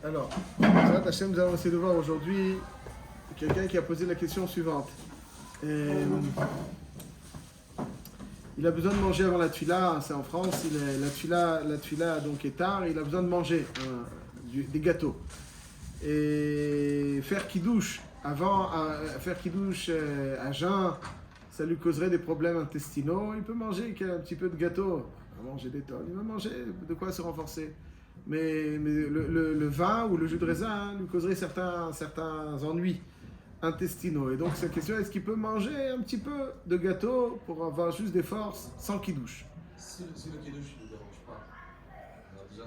Alors, Zrat Hashem, nous allons essayer de voir aujourd'hui quelqu'un qui a posé la question suivante. Il a besoin de manger avant la tfila, c'est en France, la tfila donc est tard, il a besoin de manger des gâteaux. Et faire kidouche à jeun, ça lui causerait des problèmes intestinaux. Il peut manger un petit peu de gâteau, il va manger des tonnes, il va manger de quoi se renforcer. Mais le vin ou le jus de raisin lui causerait certains ennuis intestinaux. Et donc, cette question, est-ce qu'il peut manger un petit peu de gâteau pour avoir juste des forces sans kidouche? Si le kidouche ne le dérange pas, alors déjà,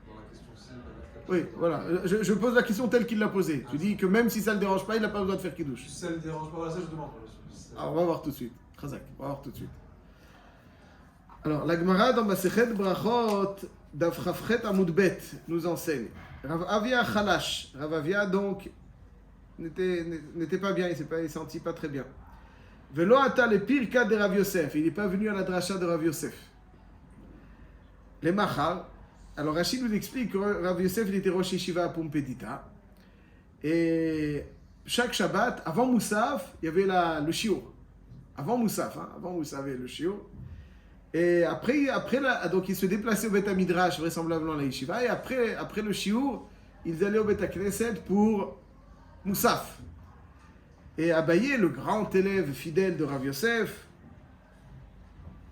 dans la question-ci, oui, voilà. Je pose la question telle qu'il l'a posée. Tu dis que même si ça ne le dérange pas, il n'a pas besoin de faire kidouche. Si ça ne le dérange pas, voilà, ça je demande. Alors, on va voir tout de suite. Khazak, on va voir tout de suite. Alors, la Gemara dans Masechet Brachot, Daf Chafchet Amud Bet, nous enseigne. Rav Avia Chalash. Rav Avia, donc, n'était pas bien, il ne sentit pas très bien. Velo ata le pire cas de Rav Yosef. Il n'est pas venu à la dracha de Rav Yosef. Les Machar. Alors, Rachid nous explique que Rav Yosef, il était Rosh Yeshiva à Pumpedita. Et chaque Shabbat, avant Moussaf, il y avait le shiur. Avant Moussaf, il y avait le shiur. Et après donc ils se déplaçaient au Beth Midrash, vraisemblablement à la Yeshiva. Et après le shiur, ils allaient au Beth Knesset pour Moussaf. Et Abaye, le grand élève fidèle de Rav Yosef,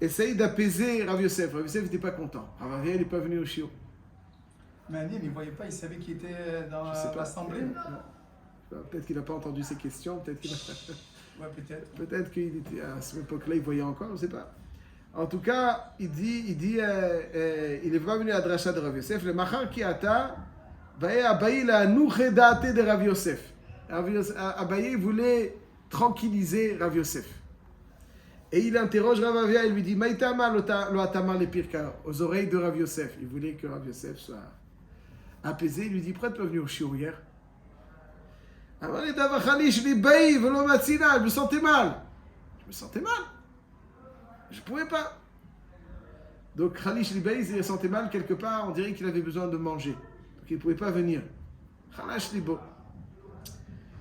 essaye d'apaiser Rav Yosef. Rav Yosef n'était pas content. Rav Avia, il n'est pas venu au shiur. Mais Annie, il ne voyait pas, il savait qu'il était dans l'assemblée. Peut-être qu'il n'a pas entendu ses questions, peut-être qu'il a... Ouais, peut-être. Peut-être qu'il était à cette époque-là, il voyait encore, je ne sais pas. En tout cas, il est pas venu à la dracha de Rav Yosef. Le machar ki ata, vaye Abaye la nouchedate de Rav Yosef. Abaye voulait tranquilliser Rav Yosef. Et il interroge Rav Avia et lui dit, Maïtama lo atama le pirka, aux oreilles de Rav Yosef. Il voulait que Rav Yosef soit apaisé. Il lui dit, pourquoi tu n'es pas venu au shiur hier? Je me sentais mal. Je ne pouvais pas. Donc Khalish Libay, il se sentait mal quelque part, on dirait qu'il avait besoin de manger. Donc il ne pouvait pas venir. Khalash Libo.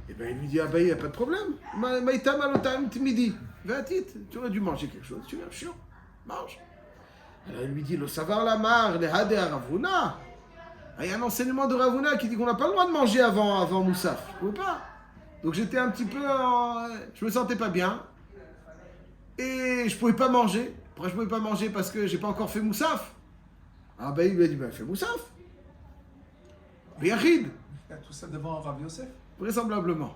Et bien il lui dit, ah ben il n'y a pas de problème. Maïta malotam timidi. Va-t-il, tu aurais dû manger quelque chose. Tu viens, chiant, mange. Alors il lui dit, le savoir la mar, le hade Ravuna. Il y a un enseignement de Ravuna qui dit qu'on n'a pas le droit de manger avant Moussaf. Je ne pouvais pas. Donc j'étais un petit peu, je me sentais pas bien. Et je ne pouvais pas manger. Pourquoi je ne pouvais pas manger? Parce que je n'ai pas encore fait Moussaf. Ah ben il lui a dit, fais Moussaf. Yachid. Tout ça devant Rav Yosef? Vraisemblablement.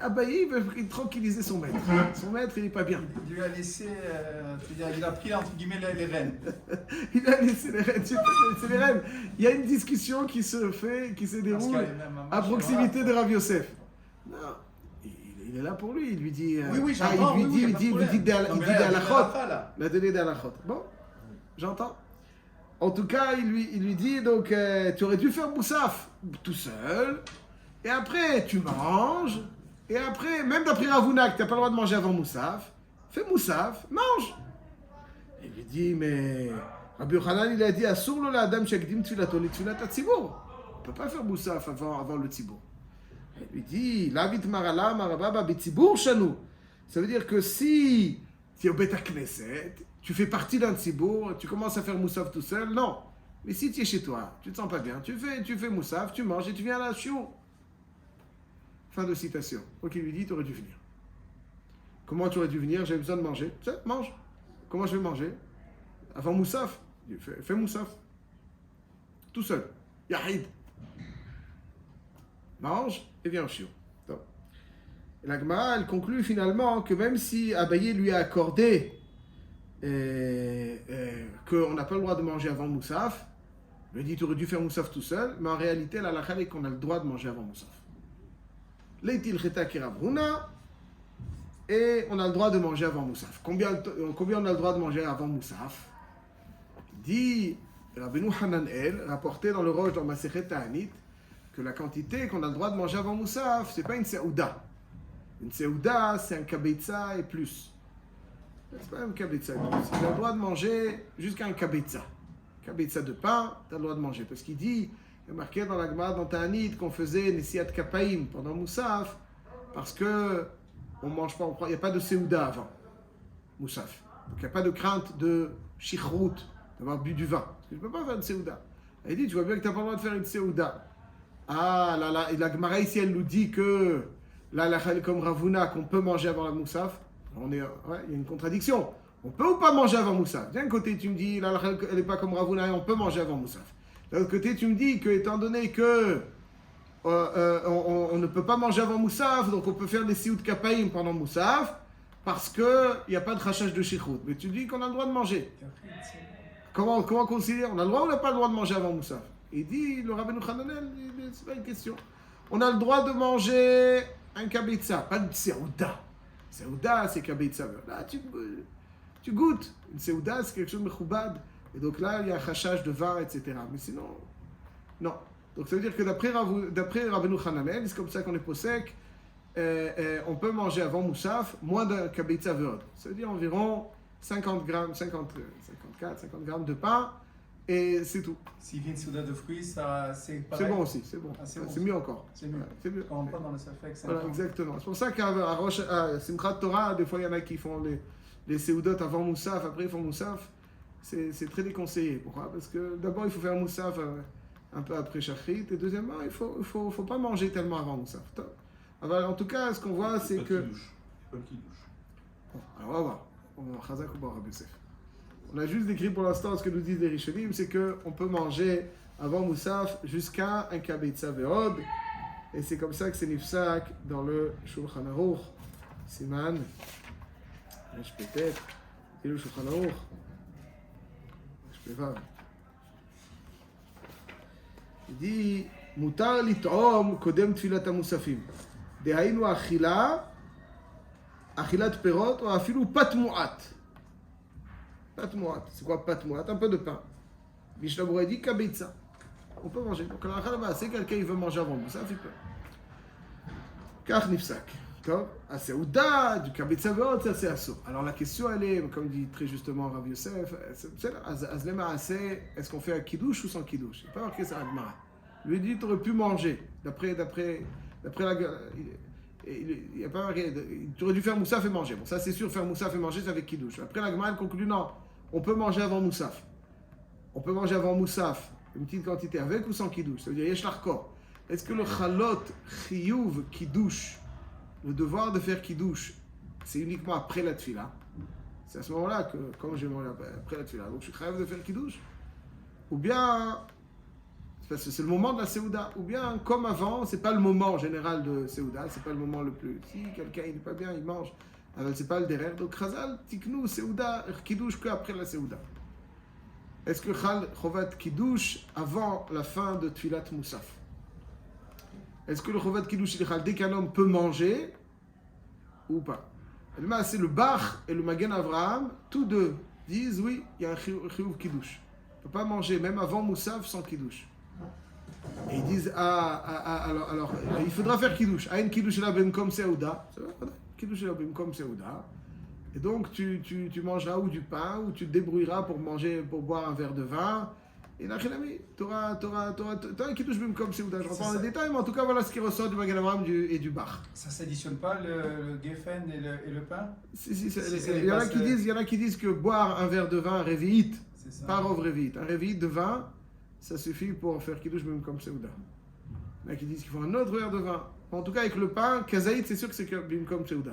Abaye veut tranquilliser son maître. Son maître, il n'est pas bien. Il lui a laissé, il a pris entre guillemets les rênes. Il a laissé les rênes. C'est les rênes. Il y a une discussion qui se déroule à proximité de Rav Yosef. Non. Il est là pour lui, il lui dit... Oui, il dit des halachot. Il a donné des halachot. Bon, j'entends. En tout cas, il lui dit, donc, tu aurais dû faire Moussaf tout seul, et après, tu manges, et après, même d'après Ravuna, que tu n'as pas le droit de manger avant Moussaf, fais Moussaf, mange. Il lui dit, mais... Rabbi Yochanan, il a dit, Asur lo la adam shekdim tfilato li tfilat hatzibur. On ne peut pas faire Moussaf avant le tzibur. Il lui dit, Lavit marala marababa b'tzibur shanu. Ça veut dire que si tu es au Beth Knesset, tu fais partie d'un tzibur, tu commences à faire Moussaf tout seul, non. Mais si tu es chez toi, tu ne te sens pas bien, tu fais Moussaf, tu manges et tu viens à la shiur. Fin de citation. Donc il lui dit, tu aurais dû venir. Comment tu aurais dû venir? J'avais besoin de manger. Tu sais, mange. Comment je vais manger? Avant Moussaf. Fais Moussaf. Tout seul. Yahid. Mange et viens au shiur. Et la Gemara, elle conclut finalement que même si Abaye lui a accordé qu'on n'a pas le droit de manger avant Moussaf, il lui dit tu aurais dû faire Moussaf tout seul, mais en réalité, la halakha est qu'on a le droit de manger avant Moussaf. Leitil cheta kiravruna, et on a le droit de manger avant Moussaf. Combien on a le droit de manger avant Moussaf? Il dit Rabbeinu Hananel, rapporté dans le Rosh dans Masechet Ta'anit, que la quantité qu'on a le droit de manger avant Moussaf, c'est pas une seouda. Une seouda, c'est un kabetza et plus. C'est pas un kabetza et plus. Il a le droit de manger jusqu'à un kabetza. kabitza de pain, tu as le droit de manger. Parce qu'il dit, il y a marqué dans la Gemara, dans Ta'anit, qu'on faisait Nesiat Kapaim pendant Moussaf, parce que on mange pas, il n'y a pas de Seouda avant Moussaf. Donc il n'y a pas de crainte de Shichrout, d'avoir bu du vin. Parce que je ne peux pas faire une Seouda. Il dit, tu vois bien que tu n'as pas le droit de faire une Seouda. Ah là là, et la Gemara ici, elle nous dit que là, comme Ravuna, qu'on peut manger avant la Moussaf. Il y a une contradiction. On peut ou pas manger avant Moussaf? D'un côté, tu me dis, là, elle n'est pas comme Ravuna et on peut manger avant Moussaf. De l'autre côté, tu me dis que, étant donné que on ne peut pas manger avant Moussaf, donc on peut faire des siout kapaim pendant Moussaf, parce qu'il n'y a pas de rachage de shichrout. Mais tu dis qu'on a le droit de manger. Comment concilier? On a le droit ou on n'a pas le droit de manger avant Moussaf? Il dit, le Rabbeinu Hananel, c'est pas une question. On a le droit de manger un kabitza, pas de seouda. Seouda, c'est kabitza. Là, tu goûtes. Une seouda, c'est quelque chose de mechoubad. Et donc là, il y a un rachage de vin, etc. Mais sinon, non. Donc ça veut dire que d'après Rabbeinu Hananel, c'est comme ça qu'on est possèque, on peut manger avant Moussaf moins d'un kabitza veod. Ça veut dire environ 50 grammes, 54, 50 grammes de pain, et c'est tout. S'il vient de souda de fruits, ça, c'est pareil. C'est bon aussi, c'est bon. Ah, c'est C'est bon. mieux encore. C'est mieux. Voilà, c'est mieux. On rentre pas dans le safek. Voilà, exactement. C'est pour ça qu'à Simchat Torah, des fois, il y en a qui font les seudot avant Moussaf, après ils font Moussaf. C'est très déconseillé. Pourquoi? Parce que d'abord, il faut faire Moussaf un peu après Shachrit, et deuxièmement, il faut pas manger tellement avant Moussaf. Alors, en tout cas, ce qu'on voit, c'est que... Pas le kidouche. Bon, alors on va voir. On va voir Chazak ou Rabbi Yosef. On a juste décrit pour l'instant ce que nous disent les Rishonim, c'est qu'on peut manger avant Moussaf jusqu'à un kabitza ve'od. Et c'est comme ça que c'est nifsak dans le Shulchan Aruch. Siman. Je peut-être. Et le Shulchan Aruch. Je peux pas. Il dit Mutar lit'om kodem tfilat ha-musafim. Dehainu achila, achilat perot, ou afilu pat mu'at. Pat mu'at. C'est quoi pat mu'at? Un peu de pain. Mishnah Berurah dit kabitza. On peut manger. Donc là, c'est quelqu'un qui veut manger avant Moussaf, il peut. Kach nifsak. À Seouda, du kabitza ve'od, ça c'est assaut. Alors la question elle est, comme dit très justement Rav Yosef, est-ce qu'on fait un kidouche ou sans kidouche? Il n'est pas marqué ça à Gemara. Lui dit, tu aurais pu manger. D'après la... Il n'y a pas marqué, tu aurais dû faire Moussaf et manger. Bon, ça c'est sûr, faire Moussaf et manger, c'est avec kidouche. Après la Gemara, elle conclut, non, on peut manger avant Moussaf. On peut manger avant Moussaf, une petite quantité, avec ou sans kidouche. Ça veut dire, yesh l'arkor. Est-ce que le chalot chiyuv kidouche, le devoir de faire kidouche, c'est uniquement après la tfila? C'est à ce moment-là que, comme je vais manger après la tfila, donc je suis chayav de faire kidouche? Ou bien, parce que c'est le moment de la seouda, ou bien, comme avant, c'est pas le moment général de seouda, c'est pas le moment le plus... Si quelqu'un il n'est pas bien, il mange, alors c'est pas le derrière. Donc chazal, tiknou, seouda, kidouche qu'après la seouda. Est-ce que chal chovat kidouche avant la fin de tfilat moussaf? Est-ce que le chovat kidouche, dès qu'un homme peut manger ou pas? C'est le Bach et le Magen Avraham, tous deux disent oui, il y a un chiyuv kidouche. On ne peut pas manger même avant moussaf sans kidouche. Et ils disent alors il faudra faire kidouche. Aïn kidouche la ben comme seouda. Kidouche la ben comme seouda. Et donc tu mangeras ou du pain ou tu te débrouilleras pour boire un verre de vin. Et là, tu auras un kidouche bim comme seouda. Je reprends dans les détails, mais en tout cas, voilà ce qui ressort du Magen Avraham et du Bach. Ça s'additionne pas le geffen et le pain? Si, il y en a qui disent que boire un verre de vin réveillite, pas rov réveillite. Un réveillite de vin, ça suffit pour faire kidouche bim comme seouda. Il y en a qui disent qu'il faut un autre verre de vin. En tout cas, avec le pain, kazaït, c'est sûr que c'est bim comme seouda.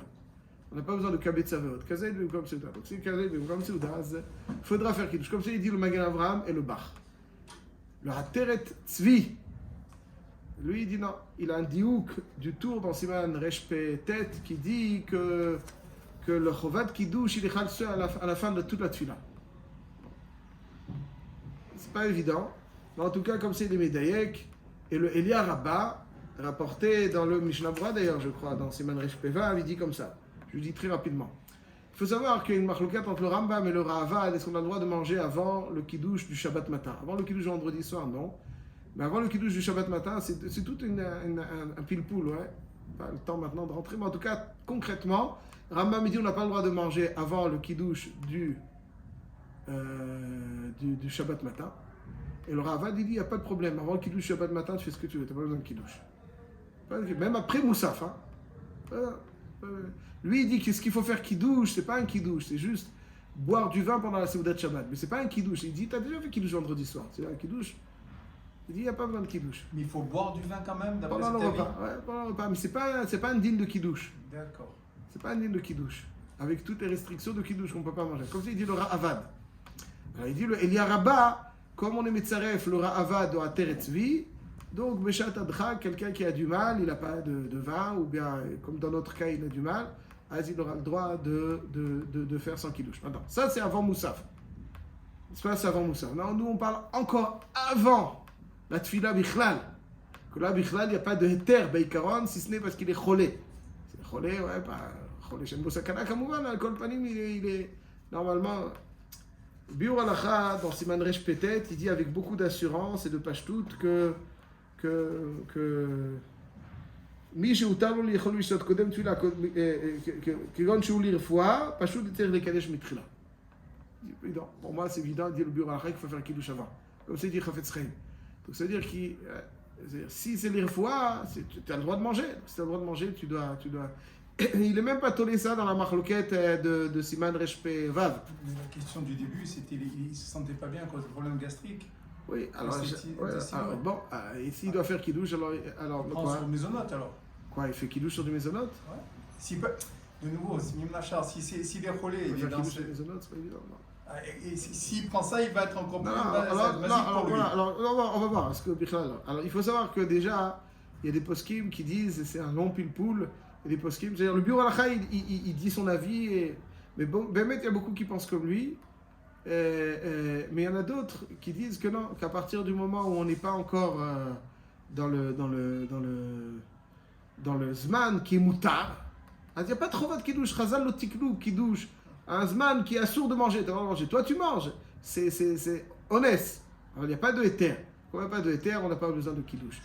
On n'a pas besoin de kabitza ve'od. Kazaït bim comme seouda. Donc si kazaït bim comme seouda, il faudra faire kidouche. Comme ça, il dit le Magen Avraham et le Bach. Le Hateret Tzvi, lui, il dit non. Il a un diouk du tour dans Siman Reshpe Tet qui dit que le Chovat Kiddush, il est chalseux à la fin de toute la tfila. C'est pas évident, mais en tout cas, comme c'est les Médaïek, et le Elia Rabbah, rapporté dans le Mishnah Berurah d'ailleurs, je crois, dans Siman Reshpe Vav, il dit comme ça. Je le dis très rapidement. Il faut savoir qu'il y a une marloquette entre le Rambam et le Ravad. Est-ce qu'on a le droit de manger avant le kidouche du Shabbat matin? Avant le kidouche du vendredi soir, non. Mais avant le kidouche du Shabbat matin, c'est tout un pile-poule, ouais. Pas le temps maintenant de rentrer, mais en tout cas, concrètement, Rambam dit on n'a pas le droit de manger avant le kidouche du Shabbat matin. Et le Ravad, il dit, il n'y a pas de problème. Avant le Kiddush, Shabbat matin, tu fais ce que tu veux. Tu n'as pas besoin de Kiddush. Même après Moussaf. Hein. Lui, il dit que ce qu'il faut faire Kiddush, c'est pas un Kiddush, c'est juste boire du vin pendant la Seudat Shabbat. Mais c'est pas un Kiddush. Il dit, tu as déjà fait Kiddush vendredi soir. C'est un Kiddush. Il dit, il n'y a pas besoin de Kiddush. Mais il faut boire du vin quand même, d'après Pendant le cet avis. repas. Ouais, pendant le repas. Mais c'est pas un digne de Kiddush. D'accord. C'est pas un digne de Kiddush. Avec toutes les restrictions de Kiddush qu'on ne peut pas manger. Comme ça, il dit le Ra'avad. Alors, il dit le Elia Rabba, comme on est Metzaref, le Ra'avad ou Ateretzvi, donc Beshat Adcha, quelqu'un qui a du mal, il n'a pas de vin, ou bien, comme dans notre cas, il a du mal, il aura le droit de faire sans Kiddush. Maintenant, ça, c'est avant Moussaf. C'est avant Moussaf. Non, nous, on parle encore avant la Tfila Bichlal. Que là, Bichlal, il n'y a pas de Heter, Beikaron, si ce n'est parce qu'il est cholé. C'est cholé, ouais, pas cholé. Shem Bosakana, Kamouvan, l'alcool panim, il est normalement. Biur Alacha, dans Siman Resh Petet, il dit avec beaucoup d'assurance et de pashtout que מי שהותר לו לאכול לשתות קודם תפילה, כגון שהוא לרפואה, פשוט צריך לקדש מתחילה. Pour moi, c'est évident, dit le bureau à qu'il faut faire kiddush avant. Comme c'est dit Chafetz Chaim. Donc, ça veut dire que si c'est l'irfoua, tu as le droit de manger. Si tu as le droit de manger, tu dois. Il n'est même pas tolé ça dans la marloquette de Siman Reshpe Vav. La question du début, c'était qu'il ne se sentait pas bien à cause de problèmes gastriques. Oui, alors bon, ici il doit faire kiddush, alors quoi sur mésonote alors. Quoi, il fait kiddush sur du mésonote? Ouais. Si, de nouveau, si Mimnachar, s'il est relais, il fait kiddush sur du mésonote, c'est pas évident. Non. Et s'il prend ça, il va être encore plus alors, on va voir, parce que alors il faut savoir que déjà, il y a des poskim qui disent, c'est un long pile-poule, il y a des poskim, c'est-à-dire le bureau Alacha, il dit son avis, mais bon, il y a beaucoup qui pensent comme lui. Mais il y en a d'autres qui disent que non, qu'à partir du moment où on n'est pas encore dans le zman qui est moutar, il n'y a pas trop de kiddush, chazal lo tiklu kiddush, un zman qui est assourd de manger, tu vas manger, toi tu manges, c'est honnête. Alors il n'y a pas de éther, quand il n'y a pas de éther, on n'a pas besoin de kiddush.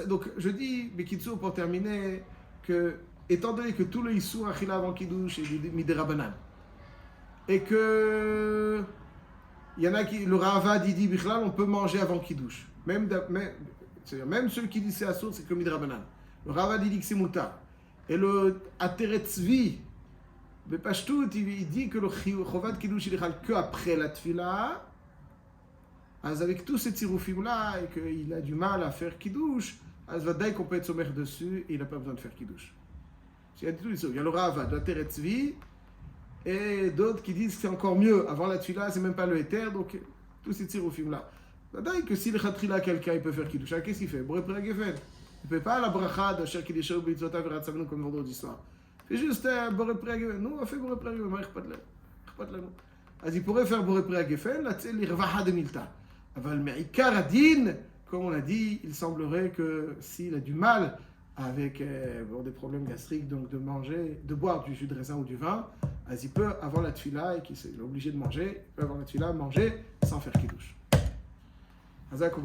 Donc je dis, Bekitsu, pour terminer, que étant donné que tout le issur achila avant kiddush est midérabanan, et que il y en a qui, le Ravad dit Bichlal, on peut manger avant Kiddush. Même ceux qui disent c'est assourd, c'est comme Midrabanan. Le Ravad dit que c'est moutar. Et le Ateretzvi, le Pashtout, il dit que le Chovat Kiddush il est que après la Tfila. Avec tous ces tiroufim là, et qu'il a du mal à faire Kiddush, Azvadaï qu'on peut être sommaire dessus, et il n'a pas besoin de faire Kiddush. Il y a le Ravad, le Ateretzvi, et d'autres qui disent que c'est encore mieux. Avant la tfila, c'est même pas le éther, donc tous ces tirs au film là. D'ailleurs, que si le khatrila quelqu'un, il peut faire kiddush, qu'est-ce qu'il fait? Boré pré gefen. Il ne fait pas la bracha de cher kiddush ou bitzota verat savnu comme vendredi soir. Il fait juste boré pré gefen. Nous, on fait boré pré gefen, mais il pas il pourrait faire boré pré gefen, là, c'est l'irvaha de milta. Aval me'ikar adin, comme on a dit, il semblerait que s'il a du mal avec des problèmes gastriques, donc de manger, de boire du jus de raisin ou du vin, il peut, avant la tfila, et qu'il est obligé de manger, il peut avant la tfila manger sans faire kiddush. Hazak ou